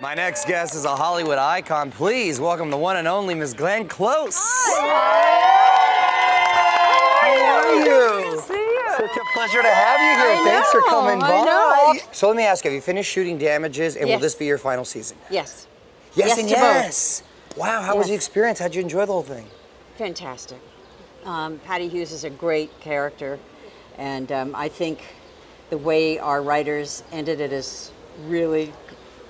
My next guest is a Hollywood icon. Please welcome the one and only Miss Glenn Close. Hi. How are you? Good to see you. Such a pleasure to have you here. Thanks for coming by. I know. So let me ask you, have you finished shooting Damages, and will Yes. this be your final season? Yes. Yes and to yes. both. Wow, how was the experience? How'd you enjoy the whole thing? Fantastic. Patty Hewes is a great character, and I think the way our writers ended it is really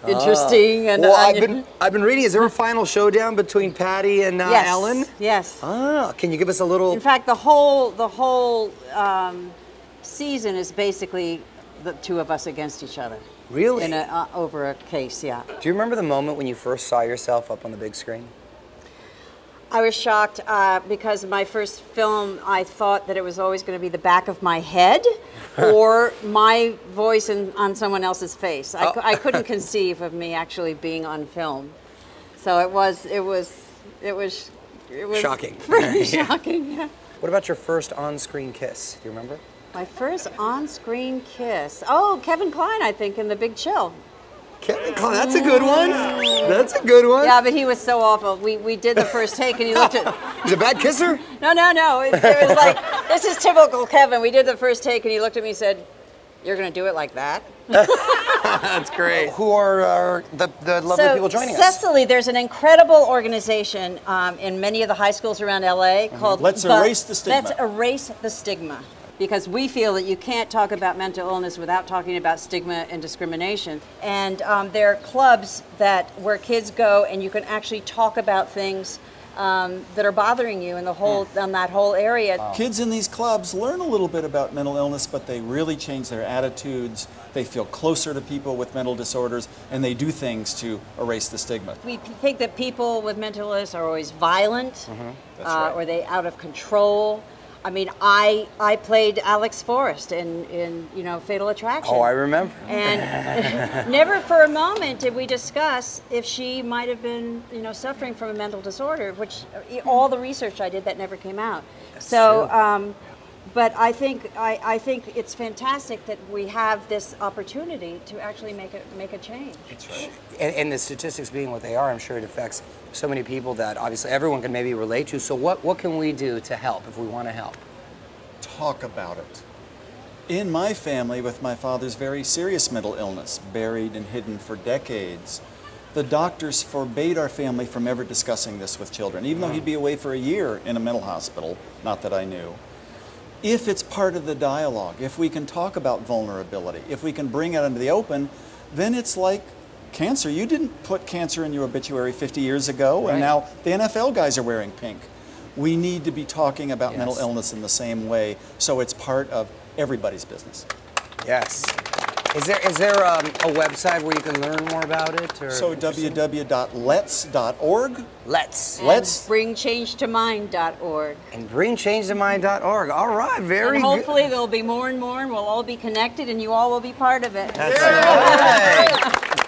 interesting. And well, I've been reading. Is there a final showdown between Patty and yes, Ellen? Yes. Ah, can you give us a little? In fact, the whole season is basically the two of us against each other. Really? In a, over a case, yeah. Do you remember the moment when you first saw yourself up on the big screen? I was shocked because my first film, I thought that it was always going to be the back of my head or my voice on someone else's face. I couldn't conceive of me actually being on film. So it was shocking. Pretty shocking. Yeah. What about your first on-screen kiss? Do you remember? My first on-screen kiss. Oh, Kevin Kline, I think, in The Big Chill. Kevin Kline, that's a good one. That's a good one. Yeah, but he was so awful. We did the first take and he looked at... He's a bad kisser? No. It was like, this is typical Kevin. We did the first take and he looked at me and said, "You're going to do it like that?" That's great. Who are the lovely people joining us? Cecily, there's an incredible organization in many of the high schools around LA called Let's Erase the Stigma. Let's Erase the Stigma. Because we feel that you can't talk about mental illness without talking about stigma and discrimination. And there are clubs where kids go and you can actually talk about things that are bothering you in the whole on that whole area. Wow. Kids in these clubs learn a little bit about mental illness, but they really change their attitudes. They feel closer to people with mental disorders, and they do things to erase the stigma. We think that people with mental illness are always violent, That's right. or they out of control. I mean, I played Alex Forrest in Fatal Attraction. Oh, I remember. And never for a moment did we discuss if she might have been, suffering from a mental disorder, which all the research I did, that never came out. That's so, true. but I think it's fantastic that we have this opportunity to actually make a change. That's right. And the statistics being what they are, I'm sure it affects so many people that obviously everyone can maybe relate to. So what can we do to help if we want to help? Talk about it. In my family, with my father's very serious mental illness, buried and hidden for decades, the doctors forbade our family from ever discussing this with children, even though he'd be away for a year in a mental hospital, not that I knew. If it's part of the dialogue, if we can talk about vulnerability, if we can bring it into the open, then it's like cancer. You didn't put cancer in your obituary 50 years ago, right. And now the NFL guys are wearing pink. We need to be talking about mental illness in the same way, so it's part of everybody's business. Yes. Is there a website where you can learn more about it? Or So www.lets.org. Let's. And Let's. bringchangetomind.org. And bringchangetomind.org. All right, very And good. hopefully there'll be more and more, and we'll all be connected, and you all will be part of it. That's right.